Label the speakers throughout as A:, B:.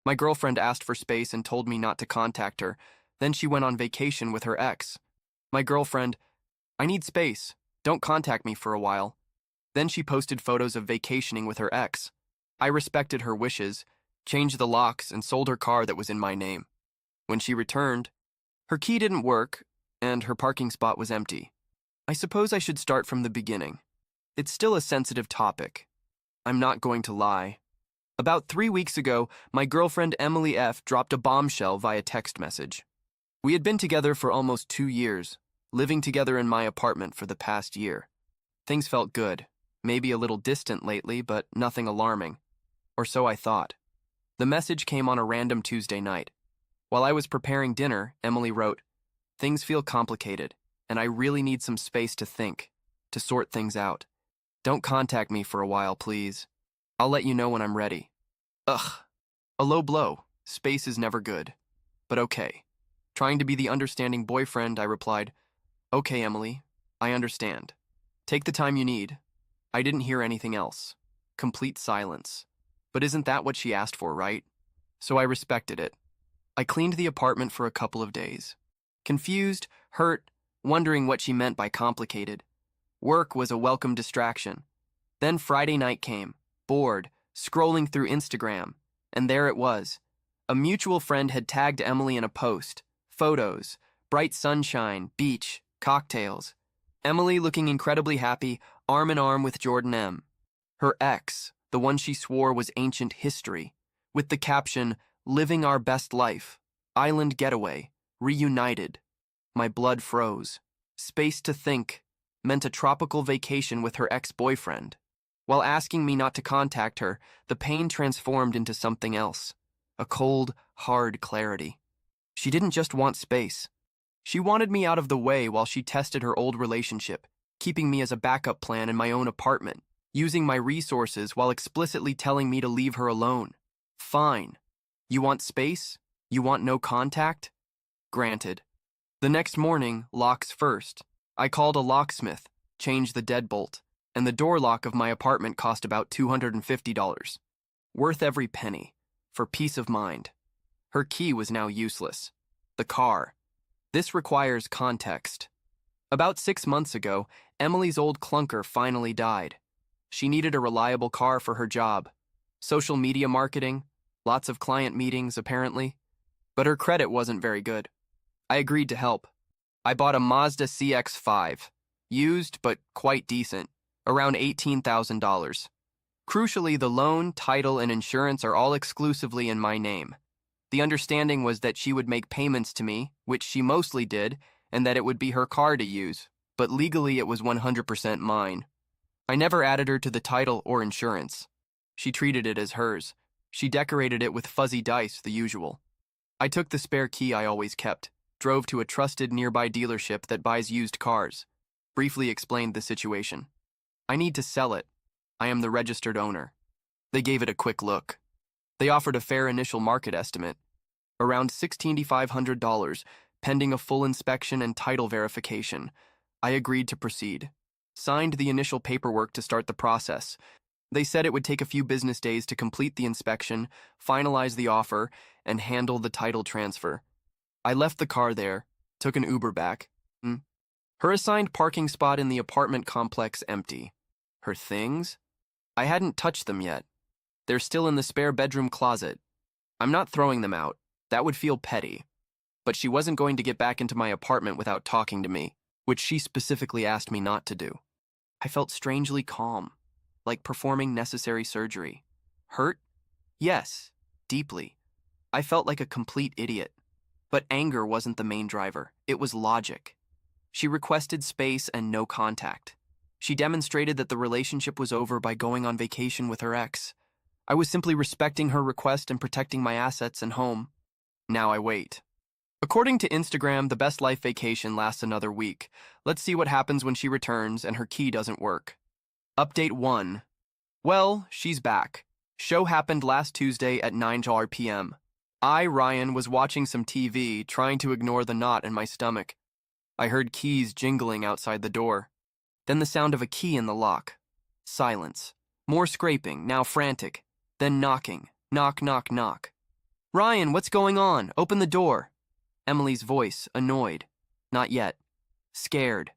A: My girlfriend asked for space and told me not to contact her. Then she went on vacation with her ex. My girlfriend, I need space. Don't contact me for a while. Then she posted photos of vacationing with her ex. I respected her wishes, changed the locks, and sold her car that was in my name. When she returned, her key didn't work, and her parking spot was empty. I suppose I should start from the beginning. It's still a sensitive topic. I'm not going to lie. About 3 weeks ago, my girlfriend Emily F. dropped a bombshell via text message. We had been together for almost 2 years, living together in my apartment for the past year. Things felt good, maybe a little distant lately, but nothing alarming. Or so I thought. The message came on a random Tuesday night. While I was preparing dinner, Emily wrote, "Things feel complicated, and I really need some space to think, to sort things out. Don't contact me for a while, please. I'll let you know when I'm ready." Ugh. A low blow. Space is never good. But okay. Trying to be the understanding boyfriend, I replied, "Okay, Emily, I understand. Take the time you need." I didn't hear anything else. Complete silence. But isn't that what she asked for, right? So I respected it. I cleaned the apartment for a couple of days. Confused, hurt, wondering what she meant by complicated. Work was a welcome distraction. Then Friday night came, bored, scrolling through Instagram, and there it was. A mutual friend had tagged Emily in a post. Photos, bright sunshine, beach, cocktails. Emily looking incredibly happy, arm in arm with Jordan M. Her ex, the one she swore was ancient history, with the caption, "Living our best life, island getaway, reunited." My blood froze. Space to think meant a tropical vacation with her ex-boyfriend. While asking me not to contact her, the pain transformed into something else. A cold, hard clarity. She didn't just want space. She wanted me out of the way while she tested her old relationship, keeping me as a backup plan in my own apartment, using my resources while explicitly telling me to leave her alone. Fine. You want space? You want no contact? Granted. The next morning, locks first. I called a locksmith, changed the deadbolt, and the door lock of my apartment cost about $250. Worth every penny, for peace of mind. Her key was now useless. The car. This requires context. About 6 months ago, Emily's old clunker finally died. She needed a reliable car for her job. Social media marketing, lots of client meetings, apparently. But her credit wasn't very good. I agreed to help. I bought a Mazda CX-5, used but quite decent, around $18,000. Crucially, the loan, title, and insurance are all exclusively in my name. The understanding was that she would make payments to me, which she mostly did, and that it would be her car to use, but legally it was 100% mine. I never added her to the title or insurance. She treated it as hers. She decorated it with fuzzy dice, the usual. I took the spare key I always kept, drove to a trusted nearby dealership that buys used cars, briefly explained the situation. I need to sell it. I am the registered owner. They gave it a quick look. They offered a fair initial market estimate, around $16,500, pending a full inspection and title verification. I agreed to proceed. Signed the initial paperwork to start the process. They said it would take a few business days to complete the inspection, finalize the offer, and handle the title transfer. I left the car there, took an Uber back. Her assigned parking spot in the apartment complex empty. Her things? I hadn't touched them yet. They're still in the spare bedroom closet. I'm not throwing them out. That would feel petty. But she wasn't going to get back into my apartment without talking to me, which she specifically asked me not to do. I felt strangely calm, like performing necessary surgery. Hurt? Yes, deeply. I felt like a complete idiot. But anger wasn't the main driver. It was logic. She requested space and no contact. She demonstrated that the relationship was over by going on vacation with her ex. I was simply respecting her request and protecting my assets and home. Now I wait. According to Instagram, the best life vacation lasts another week. Let's see what happens when she returns and her key doesn't work. Update 1. Well, she's back. Show happened last Tuesday at 9 p.m. I, Ryan, was watching some TV, trying to ignore the knot in my stomach. I heard keys jingling outside the door. Then the sound of a key in the lock. Silence. More scraping, now frantic. Then knocking. Knock, knock, knock. Ryan, what's going on? Open the door. Emily's voice, annoyed. Not yet. Scared.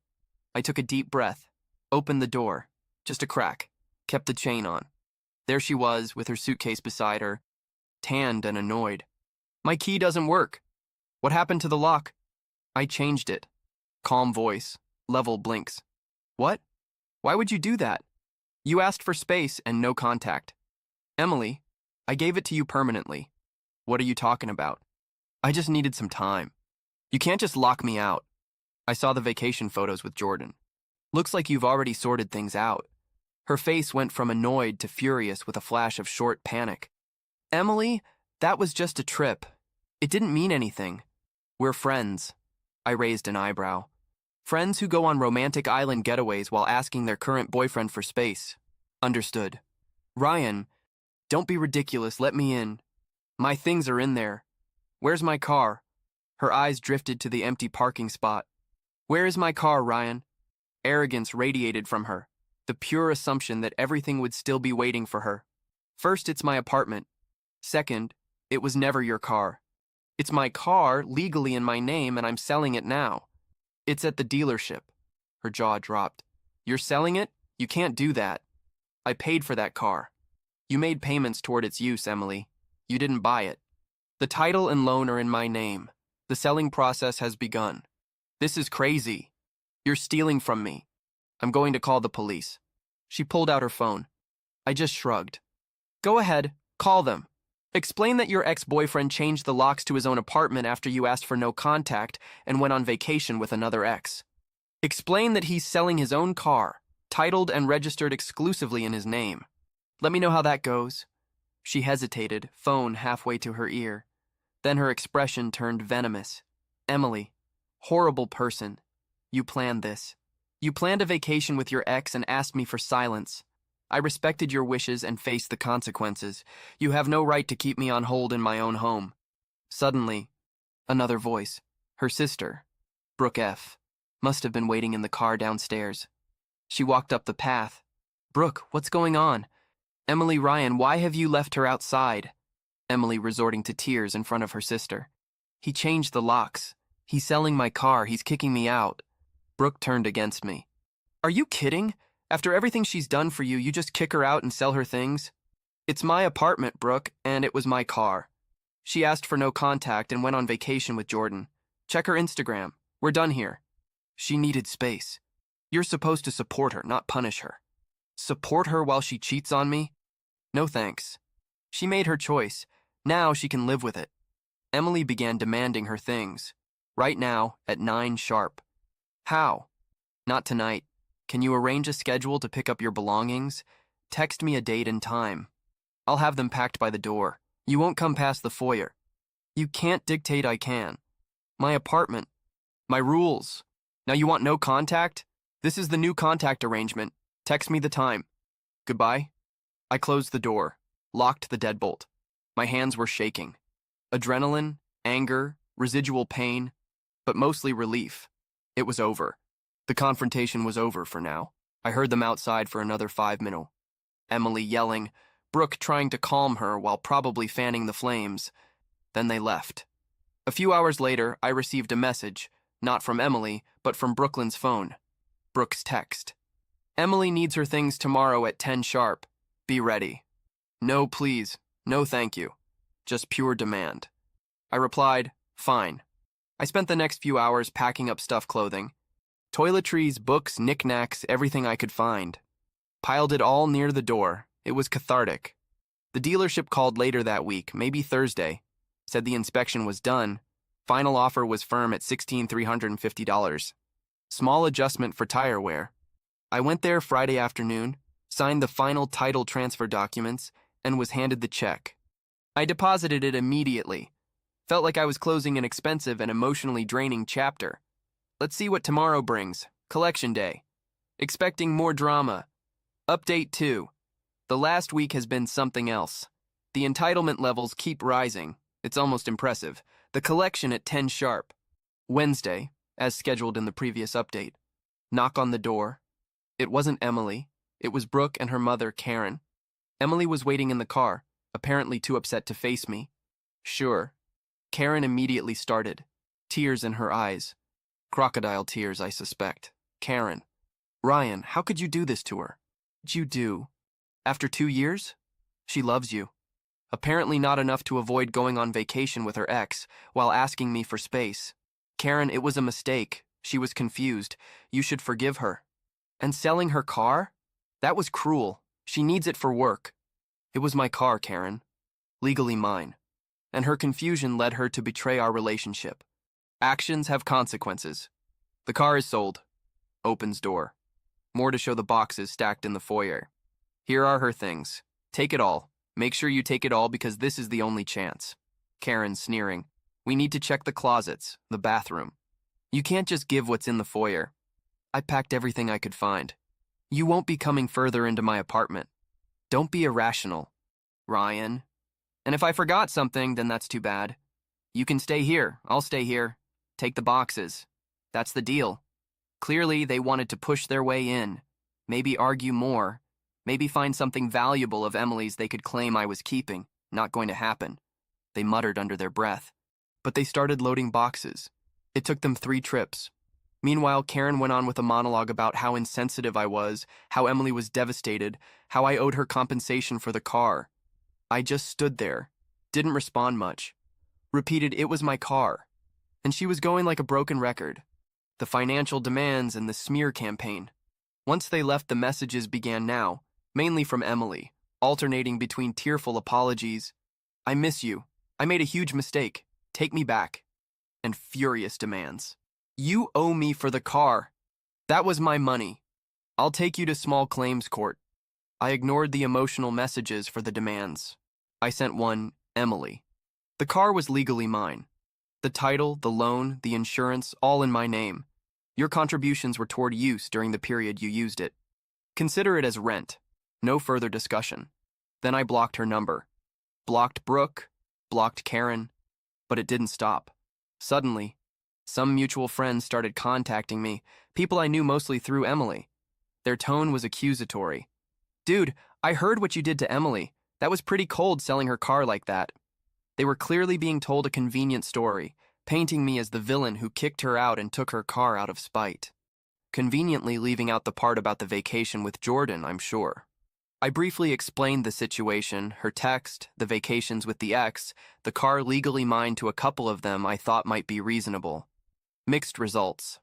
A: I took a deep breath. Opened the door. Just a crack. Kept the chain on. There she was, with her suitcase beside her, tanned and annoyed. My key doesn't work. What happened to the lock? I changed it. Calm voice. Level blinks. What? Why would you do that? You asked for space and no contact. Emily, I gave it to you permanently. What are you talking about? I just needed some time. You can't just lock me out. I saw the vacation photos with Jordan. Looks like you've already sorted things out. Her face went from annoyed to furious with a flash of short panic. Emily, that was just a trip. It didn't mean anything. We're friends. I raised an eyebrow. Friends who go on romantic island getaways while asking their current boyfriend for space. Understood. Ryan, don't be ridiculous, let me in. My things are in there. Where's my car? Her eyes drifted to the empty parking spot. Where is my car, Ryan? Arrogance radiated from her, the pure assumption that everything would still be waiting for her. First, it's my apartment. Second, it was never your car. It's my car, legally in my name, and I'm selling it now. It's at the dealership. Her jaw dropped. You're selling it? You can't do that. I paid for that car. You made payments toward its use, Emily. You didn't buy it. The title and loan are in my name. The selling process has begun. This is crazy. You're stealing from me. I'm going to call the police. She pulled out her phone. I just shrugged. Go ahead, call them. Explain that your ex-boyfriend changed the locks to his own apartment after you asked for no contact and went on vacation with another ex. Explain that he's selling his own car, titled and registered exclusively in his name. Let me know how that goes. She hesitated, phone halfway to her ear. Then her expression turned venomous. Emily, horrible person. You planned this. You planned a vacation with your ex and asked me for silence. I respected your wishes and faced the consequences. You have no right to keep me on hold in my own home. Suddenly, another voice. Her sister, Brooke F., must have been waiting in the car downstairs. She walked up the path. Brooke, what's going on? Emily, Ryan, why have you left her outside? Emily resorting to tears in front of her sister. He changed the locks. He's selling my car. He's kicking me out. Brooke turned against me. Are you kidding? After everything she's done for you, you just kick her out and sell her things? It's my apartment, Brooke, and it was my car. She asked for no contact and went on vacation with Jordan. Check her Instagram. We're done here. She needed space. You're supposed to support her, not punish her. Support her while she cheats on me? No thanks. She made her choice. Now she can live with it. Emily began demanding her things. Right now, at 9 sharp. How? Not tonight. Can you arrange a schedule to pick up your belongings? Text me a date and time. I'll have them packed by the door. You won't come past the foyer. You can't dictate I can. My apartment. My rules. Now you want no contact? This is the new contact arrangement. Text me the time. Goodbye. I closed the door, locked the deadbolt. My hands were shaking. Adrenaline, anger, residual pain, but mostly relief. It was over. The confrontation was over for now. I heard them outside for another 5 minutes. Emily yelling, Brooke trying to calm her while probably fanning the flames. Then they left. A few hours later, I received a message, not from Emily, but from Brooklyn's phone. Brooke's text. Emily needs her things tomorrow at 10 sharp. Be ready. No, please. No, thank you. Just pure demand. I replied, fine. I spent the next few hours packing up stuffed clothing. Toiletries, books, knickknacks, everything I could find. Piled it all near the door. It was cathartic. The dealership called later that week, maybe Thursday. Said the inspection was done. Final offer was firm at $16,350. Small adjustment for tire wear. I went there Friday afternoon, signed the final title transfer documents, and was handed the check. I deposited it immediately. Felt like I was closing an expensive and emotionally draining chapter. Let's see what tomorrow brings. Collection day. Expecting more drama. Update 2. The last week has been something else. The entitlement levels keep rising. It's almost impressive. The collection at 10 sharp. Wednesday, as scheduled in the previous update. Knock on the door. It wasn't Emily. It was Brooke and her mother, Karen. Emily was waiting in the car, apparently too upset to face me. Sure. Karen immediately started, tears in her eyes. Crocodile tears, I suspect. Karen. Ryan, how could you do this to her? What'd you do? After 2 years? She loves you. Apparently not enough to avoid going on vacation with her ex while asking me for space. Karen, it was a mistake. She was confused. You should forgive her. And selling her car? That was cruel. She needs it for work. It was my car, Karen. Legally mine. And her confusion led her to betray our relationship. Actions have consequences. The car is sold. Opens door. More to show the boxes stacked in the foyer. Here are her things. Take it all. Make sure you take it all because this is the only chance. Karen sneering. We need to check the closets, the bathroom. You can't just give what's in the foyer. I packed everything I could find. You won't be coming further into my apartment. Don't be irrational, Ryan. And if I forgot something, then that's too bad. You can stay here. I'll stay here. Take the boxes. That's the deal. Clearly, they wanted to push their way in. Maybe argue more. Maybe find something valuable of Emily's they could claim I was keeping. Not going to happen. They muttered under their breath. But they started loading boxes. It took them 3 trips. Meanwhile, Karen went on with a monologue about how insensitive I was, how Emily was devastated, how I owed her compensation for the car. I just stood there, didn't respond much, repeated it was my car, and she was going like a broken record. The financial demands and the smear campaign. Once they left, the messages began now, mainly from Emily, alternating between tearful apologies, I miss you, I made a huge mistake, take me back, and furious demands. You owe me for the car. That was my money. I'll take you to small claims court. I ignored the emotional messages for the demands. I sent one, Emily. The car was legally mine. The title, the loan, the insurance, all in my name. Your contributions were toward use during the period you used it. Consider it as rent. No further discussion. Then I blocked her number. Blocked Brooke, blocked Karen, but it didn't stop. Suddenly, some mutual friends started contacting me, people I knew mostly through Emily. Their tone was accusatory. Dude, I heard what you did to Emily. That was pretty cold selling her car like that. They were clearly being told a convenient story, painting me as the villain who kicked her out and took her car out of spite. Conveniently leaving out the part about the vacation with Jordan, I'm sure. I briefly explained the situation, her text, the vacations with the ex, the car legally mine to a couple of them I thought might be reasonable. Mixed results.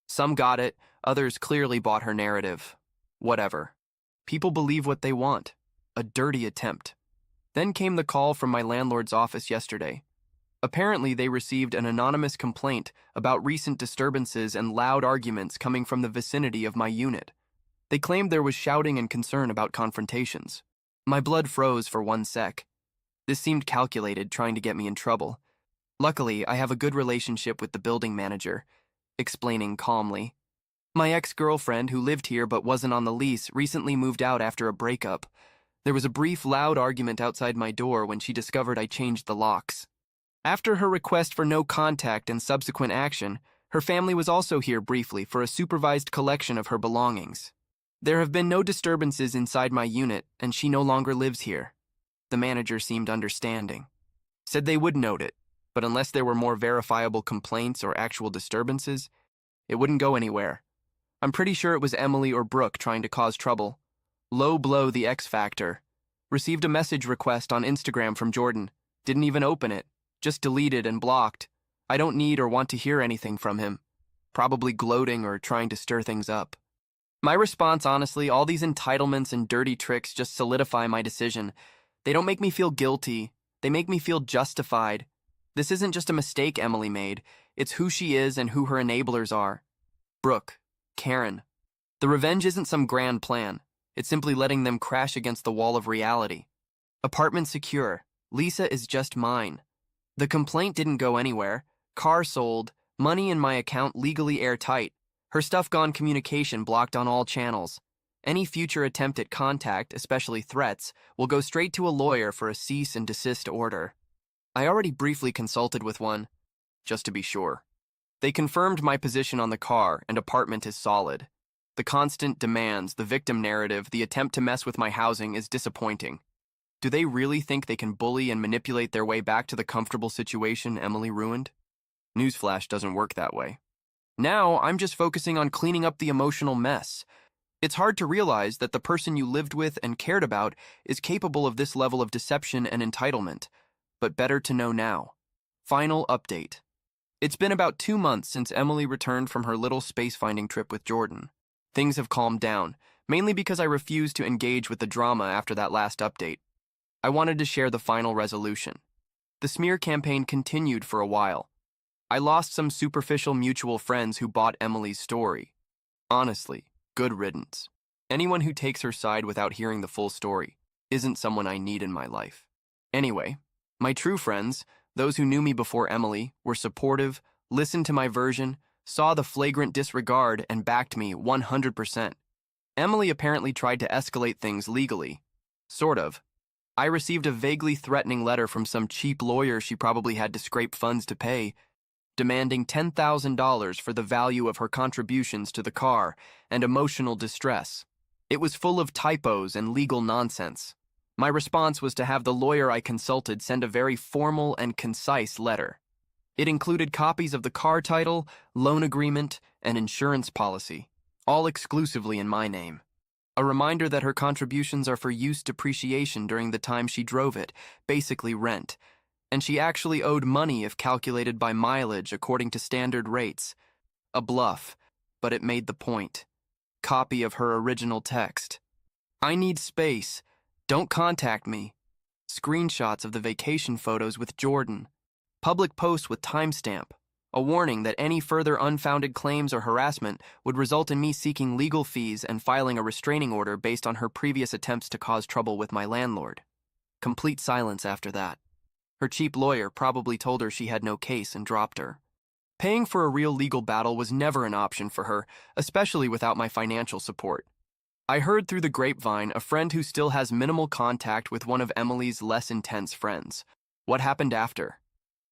A: Some got it, others clearly bought her narrative. Whatever. People believe what they want. A dirty attempt. Then came the call from my landlord's office yesterday. Apparently, they received an anonymous complaint about recent disturbances and loud arguments coming from the vicinity of my unit. They claimed there was shouting and concern about confrontations. My blood froze for 1 sec. This seemed calculated, trying to get me in trouble. Luckily, I have a good relationship with the building manager, explaining calmly. My ex-girlfriend, who lived here but wasn't on the lease, recently moved out after a breakup. There was a brief, loud argument outside my door when she discovered I changed the locks. After her request for no contact and subsequent action, her family was also here briefly for a supervised collection of her belongings. There have been no disturbances inside my unit, and she no longer lives here. The manager seemed understanding. Said they would note it, but unless there were more verifiable complaints or actual disturbances, it wouldn't go anywhere. I'm pretty sure it was Emily or Brooke trying to cause trouble. Low blow the X factor. Received a message request on Instagram from Jordan. Didn't even open it. Just deleted and blocked. I don't need or want to hear anything from him. Probably gloating or trying to stir things up. My response, honestly, all these entitlements and dirty tricks just solidify my decision. They don't make me feel guilty. They make me feel justified. This isn't just a mistake Emily made. It's who she is and who her enablers are. Brooke, Karen. The revenge isn't some grand plan. It's simply letting them crash against the wall of reality. Apartment secure. Lisa is just mine. The complaint didn't go anywhere. Car sold. Money in my account legally airtight. Her stuff gone, communication blocked on all channels. Any future attempt at contact, especially threats, will go straight to a lawyer for a cease and desist order. I already briefly consulted with one, just to be sure. They confirmed my position on the car and apartment is solid. The constant demands, the victim narrative, the attempt to mess with my housing is disappointing. Do they really think they can bully and manipulate their way back to the comfortable situation Emily ruined? Newsflash doesn't work that way. Now, I'm just focusing on cleaning up the emotional mess. It's hard to realize that the person you lived with and cared about is capable of this level of deception and entitlement, but better to know now. Final update. It's been about 2 months since Emily returned from her little space-finding trip with Jordan. Things have calmed down, mainly because I refused to engage with the drama after that last update. I wanted to share the final resolution. The smear campaign continued for a while. I lost some superficial mutual friends who bought Emily's story. Honestly, good riddance. Anyone who takes her side without hearing the full story isn't someone I need in my life. Anyway, my true friends, those who knew me before Emily, were supportive, listened to my version, saw the flagrant disregard, and backed me 100%. Emily apparently tried to escalate things legally. Sort of. I received a vaguely threatening letter from some cheap lawyer she probably had to scrape funds to pay, demanding $10,000 for the value of her contributions to the car and emotional distress. It was full of typos and legal nonsense. My response was to have the lawyer I consulted send a very formal and concise letter. It included copies of the car title, loan agreement, and insurance policy, all exclusively in my name. A reminder that her contributions are for use depreciation during the time she drove it, basically rent, and she actually owed money if calculated by mileage according to standard rates. A bluff, but it made the point. Copy of her original text. I need space. Don't contact me. Screenshots of the vacation photos with Jordan. Public post with timestamp. A warning that any further unfounded claims or harassment would result in me seeking legal fees and filing a restraining order based on her previous attempts to cause trouble with my landlord. Complete silence after that. Her cheap lawyer probably told her she had no case and dropped her. Paying for a real legal battle was never an option for her, especially without my financial support. I heard through the grapevine a friend who still has minimal contact with one of Emily's less intense friends. What happened after?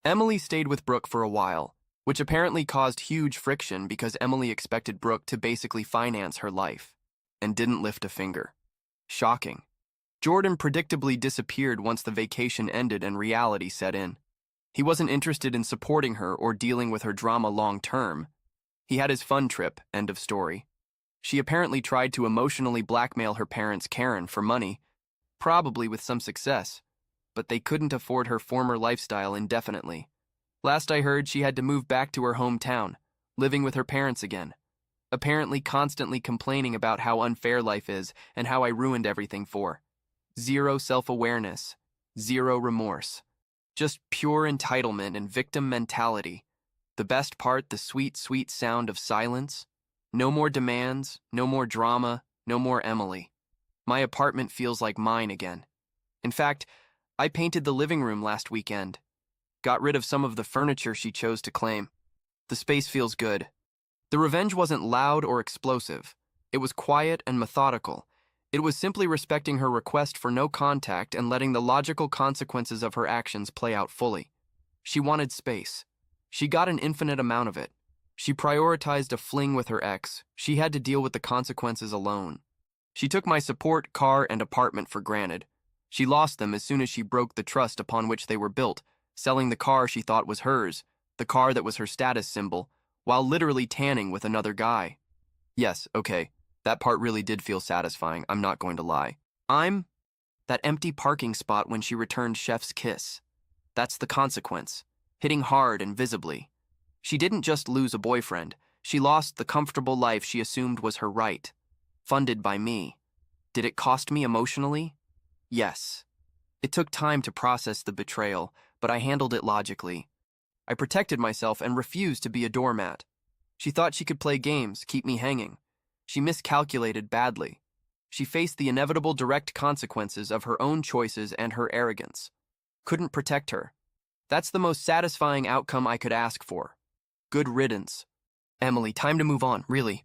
A: Emily stayed with Brooke for a while, which apparently caused huge friction because Emily expected Brooke to basically finance her life, and didn't lift a finger. Shocking. Jordan predictably disappeared once the vacation ended and reality set in. He wasn't interested in supporting her or dealing with her drama long term. He had his fun trip, end of story. She apparently tried to emotionally blackmail her parents, Karen, for money, probably with some success, but they couldn't afford her former lifestyle indefinitely. Last I heard, she had to move back to her hometown, living with her parents again, apparently constantly complaining about how unfair life is and how I ruined everything for. Zero self-awareness, zero remorse. Just pure entitlement and victim mentality. The best part, the sweet, sweet sound of silence. No more demands, no more drama, no more Emily. My apartment feels like mine again. In fact, I painted the living room last weekend. Got rid of some of the furniture she chose to claim. The space feels good. The revenge wasn't loud or explosive. It was quiet and methodical. It was simply respecting her request for no contact and letting the logical consequences of her actions play out fully. She wanted space. She got an infinite amount of it. She prioritized a fling with her ex. She had to deal with the consequences alone. She took my support, car, and apartment for granted. She lost them as soon as she broke the trust upon which they were built, selling the car she thought was hers, the car that was her status symbol, while literally tanning with another guy. Yes, okay, that part really did feel satisfying, I'm not going to lie. I'm that empty parking spot when she returned Chef's kiss. That's the consequence, hitting hard and visibly. She didn't just lose a boyfriend, she lost the comfortable life she assumed was her right. Funded by me. Did it cost me emotionally? Yes. It took time to process the betrayal, but I handled it logically. I protected myself and refused to be a doormat. She thought she could play games, keep me hanging. She miscalculated badly. She faced the inevitable direct consequences of her own choices and her arrogance. Couldn't protect her. That's the most satisfying outcome I could ask for. Good riddance. Emily, time to move on, really.